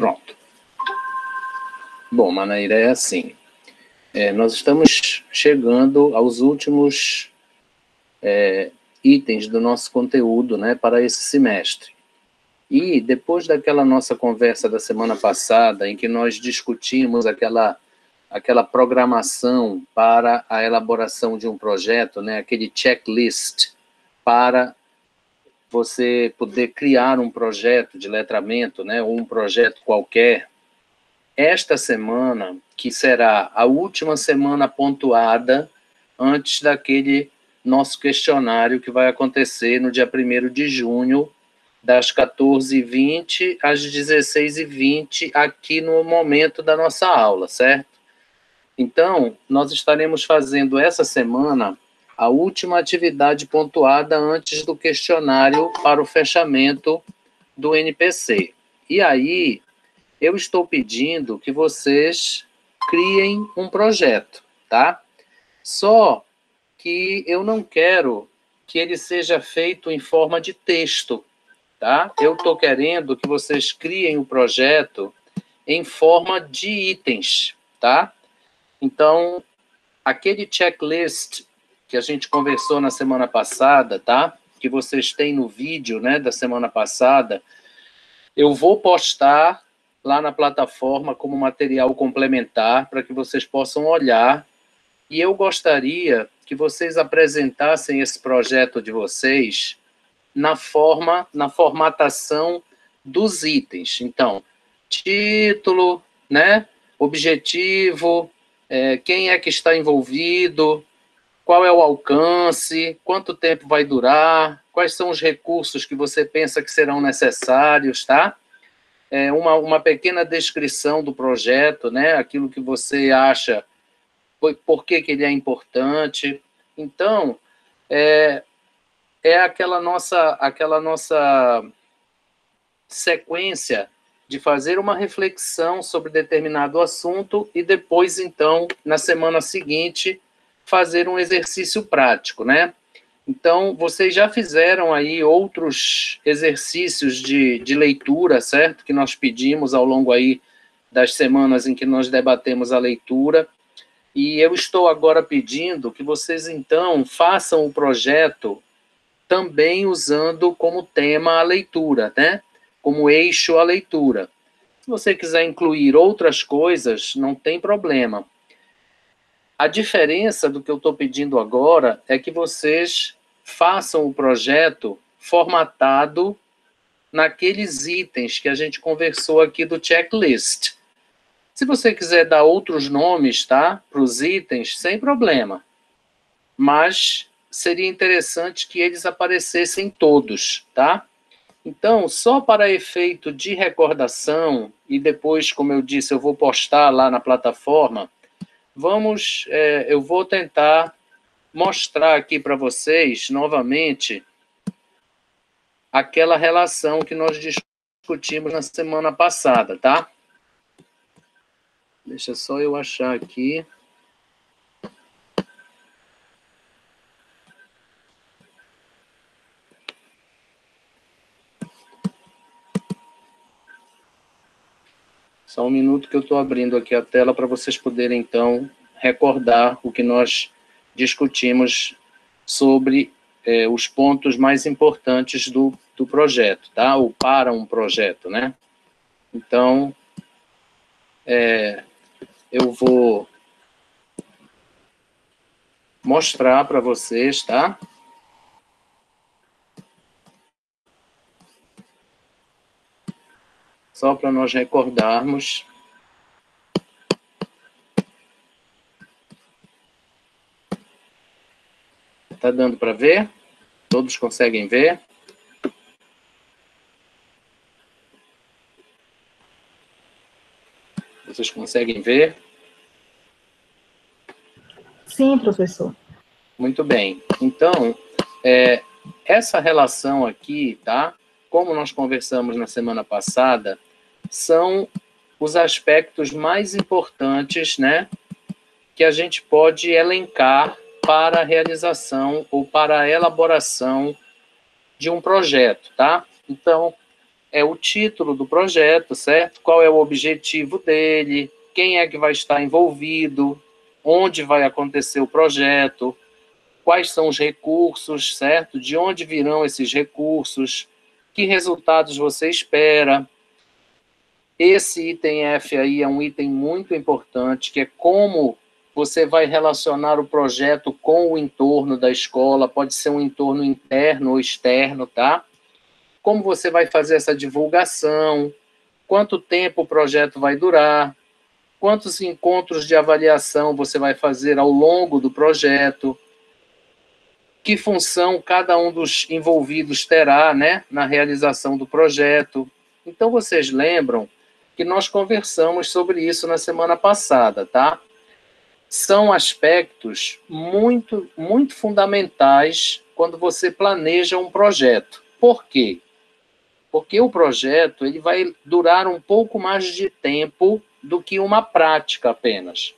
Pronto. Bom, Manaíra, é assim. Nós estamos chegando aos últimos itens do nosso conteúdo, né, para esse semestre. E depois daquela nossa conversa da semana passada, em que nós discutimos aquela programação para a elaboração de um projeto, né, aquele checklist para você poder criar um projeto de letramento, né, ou um projeto qualquer, esta semana, que será a última semana pontuada antes daquele nosso questionário que vai acontecer no dia 1º de junho, das 14h20 às 16h20, aqui no momento da nossa aula, certo? Então, nós estaremos fazendo essa semana a última atividade pontuada antes do questionário para o fechamento do NPC. E aí, eu estou pedindo que vocês criem um projeto, tá? Só que eu não quero que ele seja feito em forma de texto, tá? Eu estou querendo que vocês criem o projeto em forma de itens, tá? Então, aquele checklist que a gente conversou na semana passada, tá? Que vocês têm no vídeo, né, da semana passada, eu vou postar lá na plataforma como material complementar para que vocês possam olhar. E eu gostaria que vocês apresentassem esse projeto de vocês na formatação dos itens. Então, título, né? Objetivo, quem é que está envolvido, qual é o alcance, quanto tempo vai durar, quais são os recursos que você pensa que serão necessários, tá? Uma pequena descrição do projeto, né? Aquilo que você acha, por que ele é importante. Então, aquela nossa sequência de fazer uma reflexão sobre determinado assunto e depois, então, na semana seguinte, fazer um exercício prático, né? Então, vocês já fizeram aí outros exercícios de leitura, certo? Que nós pedimos ao longo aí das semanas em que nós debatemos a leitura. E eu estou agora pedindo que vocês, então, façam o projeto também usando como tema a leitura, né? Como eixo a leitura. Se você quiser incluir outras coisas, não tem problema. A diferença do que eu estou pedindo agora é que vocês façam o projeto formatado naqueles itens que a gente conversou aqui do checklist. Se você quiser dar outros nomes, tá, para os itens, sem problema. Mas seria interessante que eles aparecessem todos, tá? Então, só para efeito de recordação, e depois, como eu disse, eu vou postar lá na plataforma, eu vou tentar mostrar aqui para vocês, novamente, aquela relação que nós discutimos na semana passada, tá? Deixa só eu achar aqui. Só um minuto que eu estou abrindo aqui a tela para vocês poderem, então, recordar o que nós discutimos sobre os pontos mais importantes do projeto, tá? Ou para um projeto, né? Então, eu vou mostrar para vocês, tá? Só para nós recordarmos. Tá dando para ver? Todos conseguem ver? Vocês conseguem ver? Sim, professor. Muito bem. Então, essa relação aqui, tá? Como nós conversamos na semana passada, são os aspectos mais importantes, né, que a gente pode elencar para a realização ou para a elaboração de um projeto, tá? Então, é o título do projeto, certo? Qual é o objetivo dele, quem é que vai estar envolvido, onde vai acontecer o projeto, quais são os recursos, certo? De onde virão esses recursos, que resultados você espera. Esse item F aí é um item muito importante, que é como você vai relacionar o projeto com o entorno da escola, pode ser um entorno interno ou externo, tá? Como você vai fazer essa divulgação, quanto tempo o projeto vai durar, quantos encontros de avaliação você vai fazer ao longo do projeto, que função cada um dos envolvidos terá, né, na realização do projeto. Então, vocês lembram que nós conversamos sobre isso na semana passada, tá? São aspectos muito, muito fundamentais quando você planeja um projeto. Por quê? Porque o projeto ele vai durar um pouco mais de tempo do que uma prática apenas.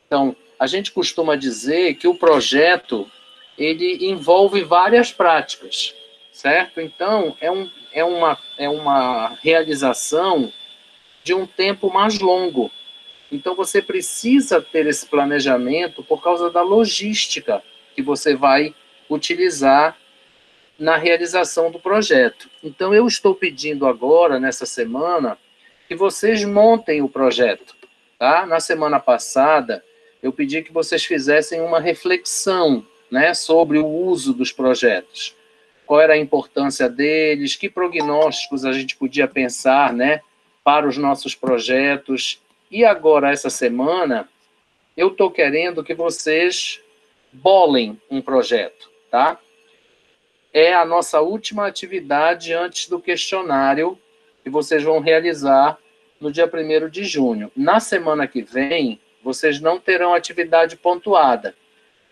Então, a gente costuma dizer que o projeto ele envolve várias práticas, certo? Então, é uma realização de um tempo mais longo. Então, você precisa ter esse planejamento por causa da logística que você vai utilizar na realização do projeto. Então, eu estou pedindo agora, nessa semana, que vocês montem o projeto. Tá? Na semana passada, eu pedi que vocês fizessem uma reflexão, né, sobre o uso dos projetos. Qual era a importância deles, que prognósticos a gente podia pensar, né, para os nossos projetos. E agora, essa semana, eu estou querendo que vocês bolem um projeto, tá? É a nossa última atividade antes do questionário que vocês vão realizar no dia 1º de junho. Na semana que vem, vocês não terão atividade pontuada.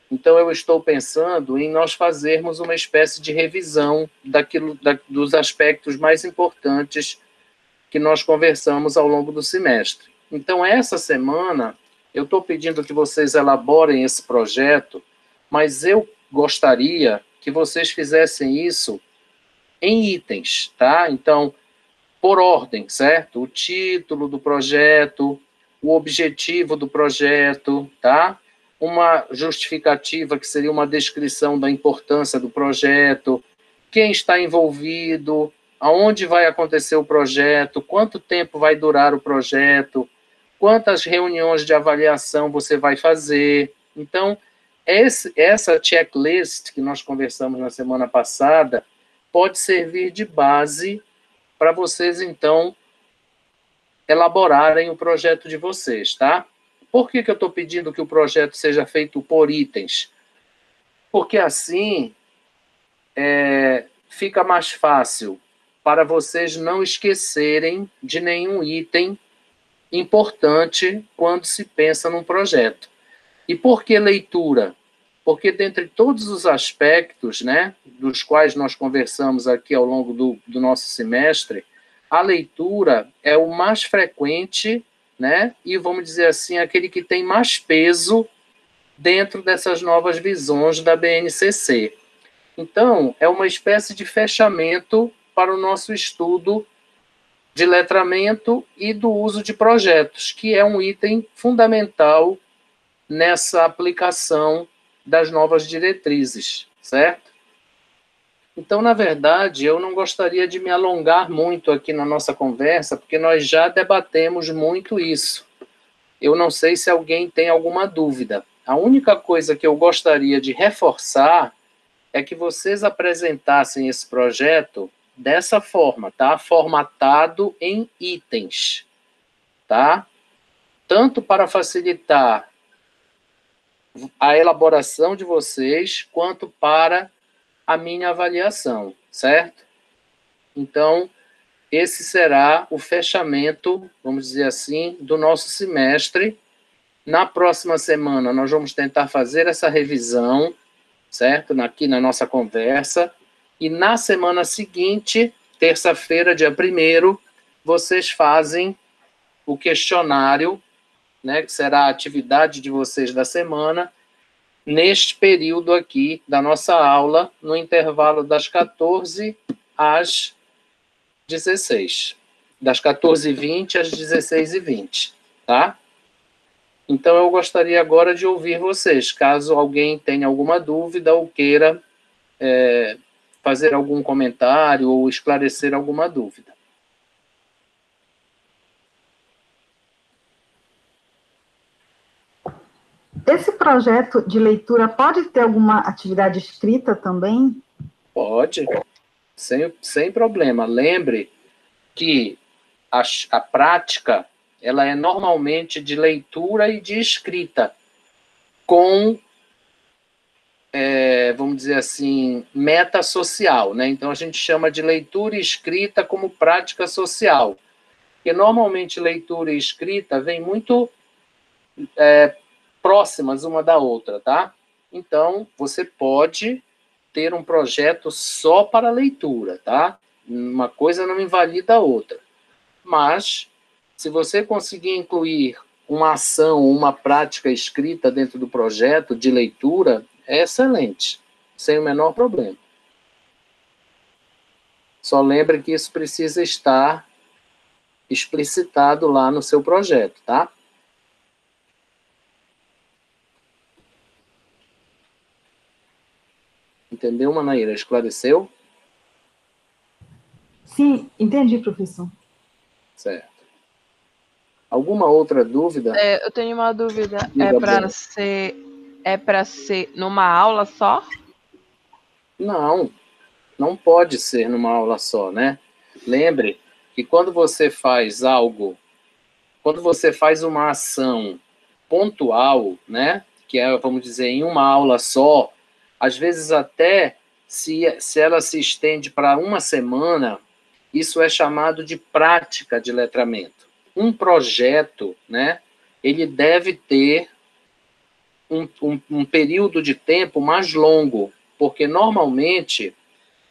Então, eu estou pensando em nós fazermos uma espécie de revisão dos aspectos mais importantes que nós conversamos ao longo do semestre. Então, essa semana, eu estou pedindo que vocês elaborem esse projeto, mas eu gostaria que vocês fizessem isso em itens, tá? Então, por ordem, certo? O título do projeto, o objetivo do projeto, tá? Uma justificativa que seria uma descrição da importância do projeto, quem está envolvido, aonde vai acontecer o projeto, quanto tempo vai durar o projeto, quantas reuniões de avaliação você vai fazer. Então, essa checklist que nós conversamos na semana passada pode servir de base para vocês, então, elaborarem o projeto de vocês, tá? Por que eu estou pedindo que o projeto seja feito por itens? Porque assim fica mais fácil para vocês não esquecerem de nenhum item importante quando se pensa num projeto. E por que leitura? Porque dentre todos os aspectos, né, dos quais nós conversamos aqui ao longo do nosso semestre, a leitura é o mais frequente, né, e vamos dizer assim, aquele que tem mais peso dentro dessas novas visões da BNCC. Então, é uma espécie de fechamento para o nosso estudo de letramento e do uso de projetos, que é um item fundamental nessa aplicação das novas diretrizes, certo? Então, na verdade, eu não gostaria de me alongar muito aqui na nossa conversa, porque nós já debatemos muito isso. Eu não sei se alguém tem alguma dúvida. A única coisa que eu gostaria de reforçar é que vocês apresentassem esse projeto dessa forma, tá? Formatado em itens, tá? Tanto para facilitar a elaboração de vocês, quanto para a minha avaliação, certo? Então, esse será o fechamento, vamos dizer assim, do nosso semestre. Na próxima semana, nós vamos tentar fazer essa revisão, certo? Aqui na nossa conversa. E na semana seguinte, terça-feira, dia 1º, vocês fazem o questionário, né, que será a atividade de vocês da semana, neste período aqui da nossa aula, no intervalo das 14 às 16, das 14h20 às 16h20, tá? Então, eu gostaria agora de ouvir vocês, caso alguém tenha alguma dúvida ou queira fazer algum comentário ou esclarecer alguma dúvida. Esse projeto de leitura pode ter alguma atividade escrita também? Pode, sem problema. Lembre que a prática ela é normalmente de leitura e de escrita, com, vamos dizer assim, meta social, né? Então, a gente chama de leitura e escrita como prática social, porque normalmente leitura e escrita vêm muito próximas uma da outra, tá? Então, você pode ter um projeto só para leitura, tá? Uma coisa não invalida a outra. Mas, se você conseguir incluir uma ação, uma prática escrita dentro do projeto de leitura, é excelente, sem o menor problema. Só lembre que isso precisa estar explicitado lá no seu projeto, tá? Entendeu, Manaíra? Esclareceu? Sim, entendi, professor. Certo. Alguma outra dúvida? Eu tenho uma dúvida. Diga, É para ser numa aula só? Não, não pode ser numa aula só, né? Lembre que quando você faz algo, quando você faz uma ação pontual, né? Que é, vamos dizer, em uma aula só, às vezes até se ela se estende para uma semana, isso é chamado de prática de letramento. Um projeto, né? Ele deve ter um período de tempo mais longo, porque normalmente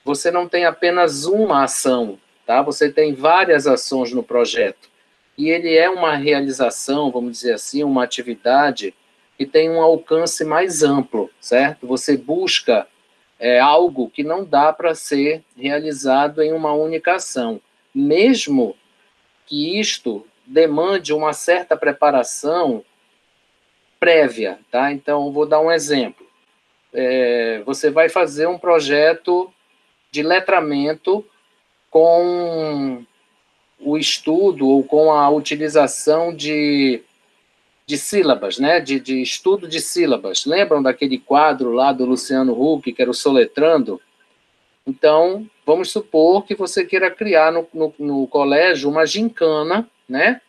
você não tem apenas uma ação, tá? Você tem várias ações no projeto. E ele é uma realização, vamos dizer assim, uma atividade que tem um alcance mais amplo, certo? Você busca algo que não dá para ser realizado em uma única ação. Mesmo que isto demande uma certa preparação prévia, tá? Então, vou dar um exemplo. Você vai fazer um projeto de letramento com o estudo ou com a utilização de sílabas, né? De estudo de sílabas. Lembram daquele quadro lá do Luciano Huck, que era o Soletrando? Então, vamos supor que você queira criar no colégio uma gincana, né?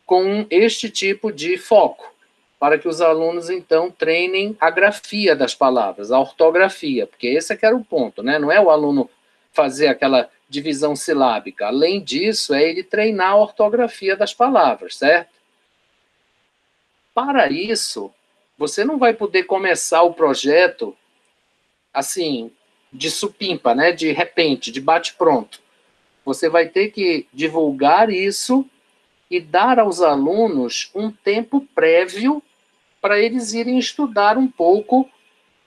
Com este tipo de foco, para que os alunos, então, treinem a grafia das palavras, a ortografia, porque esse é que era o ponto, né? Não é o aluno fazer aquela divisão silábica. Além disso, é ele treinar a ortografia das palavras, certo? Para isso, você não vai poder começar o projeto assim, de supimpa, né? De repente, de bate-pronto. Você vai ter que divulgar isso e dar aos alunos um tempo prévio para eles irem estudar um pouco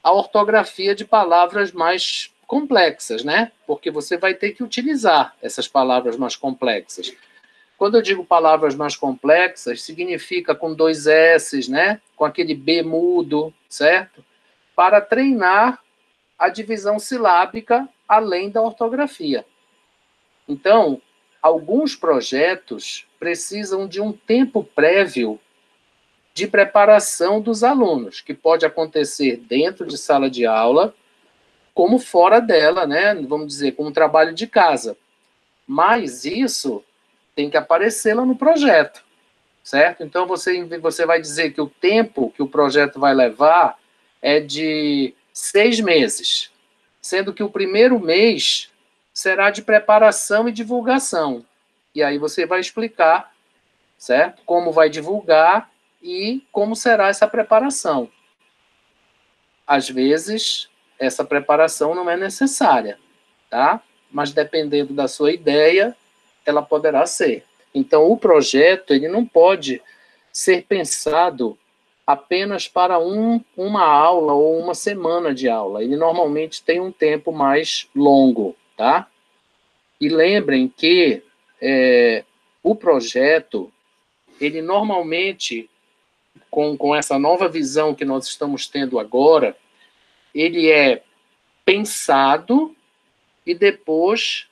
a ortografia de palavras mais complexas, né? Porque você vai ter que utilizar essas palavras mais complexas. Quando eu digo palavras mais complexas, significa com 2 S's, né? Com aquele B mudo, certo? Para treinar a divisão silábica além da ortografia. Então, alguns projetos precisam de um tempo prévio de preparação dos alunos, que pode acontecer dentro de sala de aula, como fora dela, né? Vamos dizer, como um trabalho de casa. Mas isso tem que aparecer lá no projeto, certo? Então, você vai dizer que o tempo que o projeto vai levar é de 6 meses, sendo que o primeiro mês será de preparação e divulgação. E aí você vai explicar, certo? Como vai divulgar e como será essa preparação. Às vezes, essa preparação não é necessária, tá? Mas dependendo da sua ideia, ela poderá ser. Então, o projeto, ele não pode ser pensado apenas para uma aula ou uma semana de aula. Ele normalmente tem um tempo mais longo, tá? E lembrem que o projeto, ele normalmente, com essa nova visão que nós estamos tendo agora, ele é pensado e depois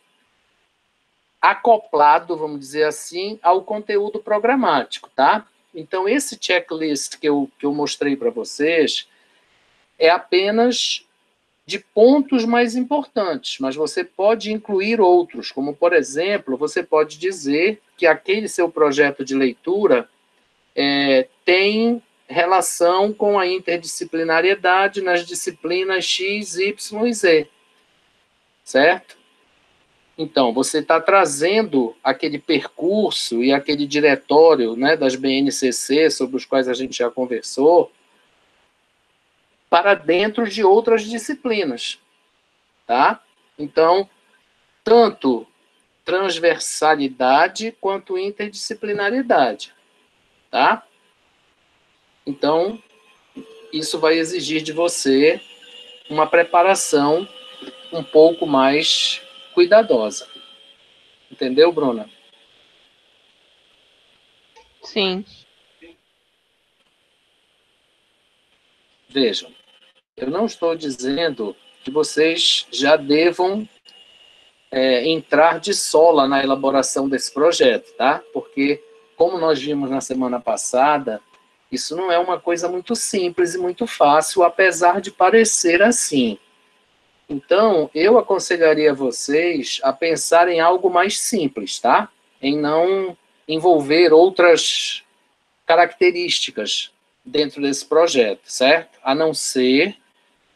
acoplado, vamos dizer assim, ao conteúdo programático, tá? Então, esse checklist que eu mostrei para vocês é apenas de pontos mais importantes, mas você pode incluir outros, como, por exemplo, você pode dizer que aquele seu projeto de leitura tem relação com a interdisciplinariedade nas disciplinas X, Y e Z, certo? Então, você está trazendo aquele percurso e aquele diretório, né, das BNCC, sobre os quais a gente já conversou, para dentro de outras disciplinas, tá? Então, tanto transversalidade quanto interdisciplinariedade, tá? Então, isso vai exigir de você uma preparação um pouco mais cuidadosa. Entendeu, Bruna? Sim. Vejam, eu não estou dizendo que vocês já devam entrar de sola na elaboração desse projeto, tá? Porque, como nós vimos na semana passada, isso não é uma coisa muito simples e muito fácil, apesar de parecer assim. Então, eu aconselharia vocês a pensar em algo mais simples, tá? Em não envolver outras características dentro desse projeto, certo? A não ser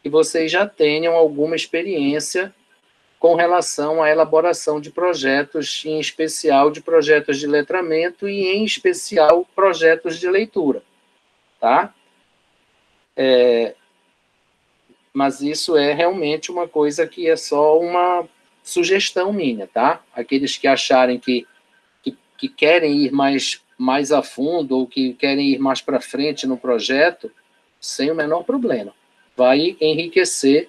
que vocês já tenham alguma experiência com relação à elaboração de projetos, em especial de projetos de letramento e, em especial, projetos de leitura, tá? Mas isso é realmente uma coisa que é só uma sugestão minha, tá? Aqueles que acharem que querem ir mais a fundo ou que querem ir mais para frente no projeto, sem o menor problema. Vai enriquecer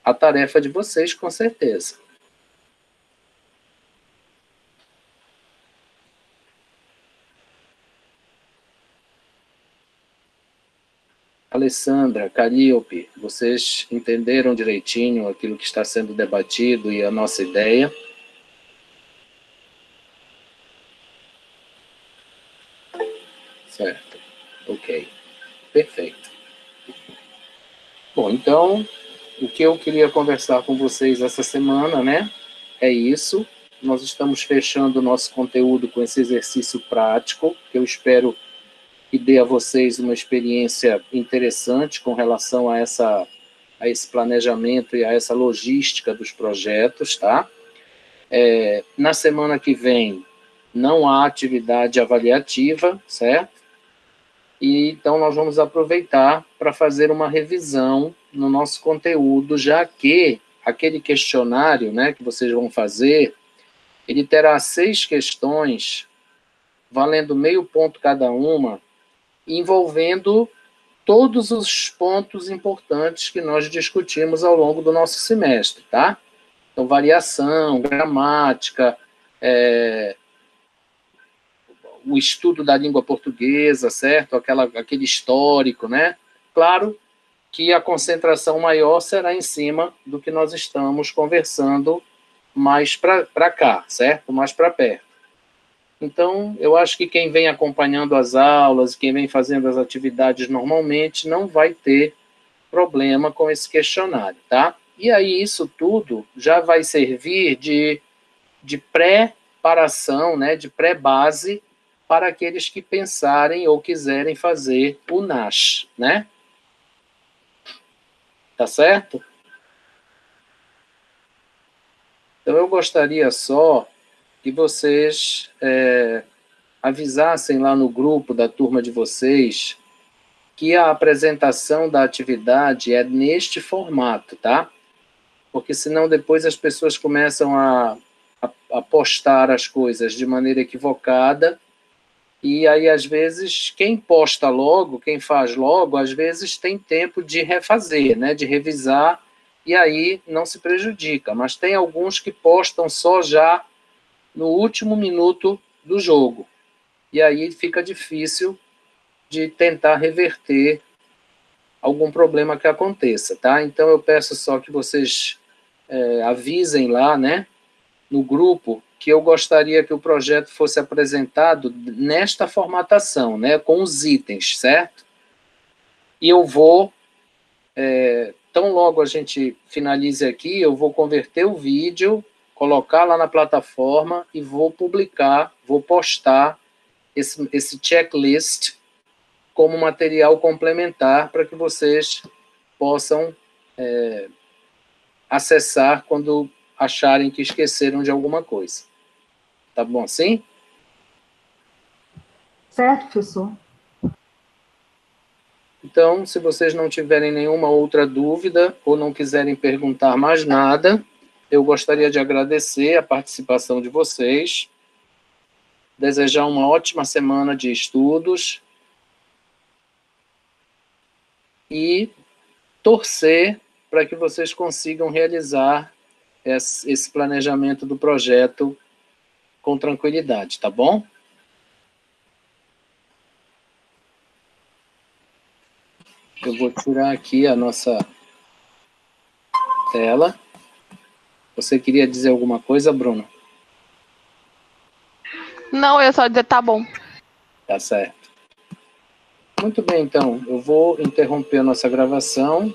a tarefa de vocês, com certeza. Alessandra, Caríope, vocês entenderam direitinho aquilo que está sendo debatido e a nossa ideia? Certo. Ok. Perfeito. Bom, então, o que eu queria conversar com vocês essa semana, né, é isso. Nós estamos fechando o nosso conteúdo com esse exercício prático, que eu espero que dê a vocês uma experiência interessante com relação a esse planejamento e a essa logística dos projetos, tá? Na semana que vem, não há atividade avaliativa, certo? E então nós vamos aproveitar para fazer uma revisão no nosso conteúdo, já que aquele questionário, né, que vocês vão fazer, ele terá 6 questões, valendo meio ponto cada uma, envolvendo todos os pontos importantes que nós discutimos ao longo do nosso semestre, tá? Então, variação, gramática, o estudo da língua portuguesa, certo? Aquele histórico, né? Claro que a concentração maior será em cima do que nós estamos conversando mais para cá, certo? Mais para perto. Então, eu acho que quem vem acompanhando as aulas, quem vem fazendo as atividades normalmente, não vai ter problema com esse questionário, tá? E aí, isso tudo já vai servir de preparação, né, de pré-base para aqueles que pensarem ou quiserem fazer o NASH, né? Tá certo? Então, eu gostaria só que vocês avisassem lá no grupo da turma de vocês que a apresentação da atividade é neste formato, tá? Porque senão depois as pessoas começam a postar as coisas de maneira equivocada e aí, às vezes, quem posta logo, quem faz logo, às vezes tem tempo de refazer, né? De revisar e aí não se prejudica. Mas tem alguns que postam só já no último minuto do jogo. E aí fica difícil de tentar reverter algum problema que aconteça, tá? Então eu peço só que vocês avisem lá, né, no grupo, que eu gostaria que o projeto fosse apresentado nesta formatação, né, com os itens, certo? E eu vou, tão logo a gente finalize aqui, eu vou converter o vídeo, colocar lá na plataforma e vou publicar, vou postar esse checklist como material complementar para que vocês possam acessar quando acharem que esqueceram de alguma coisa. Tá bom assim? Certo, professor. Então, se vocês não tiverem nenhuma outra dúvida ou não quiserem perguntar mais nada, eu gostaria de agradecer a participação de vocês, desejar uma ótima semana de estudos e torcer para que vocês consigam realizar esse planejamento do projeto com tranquilidade, tá bom? Eu vou tirar aqui a nossa tela. Você queria dizer alguma coisa, Bruno? Não, eu ia só dizer tá bom. Tá certo. Muito bem, então. Eu vou interromper a nossa gravação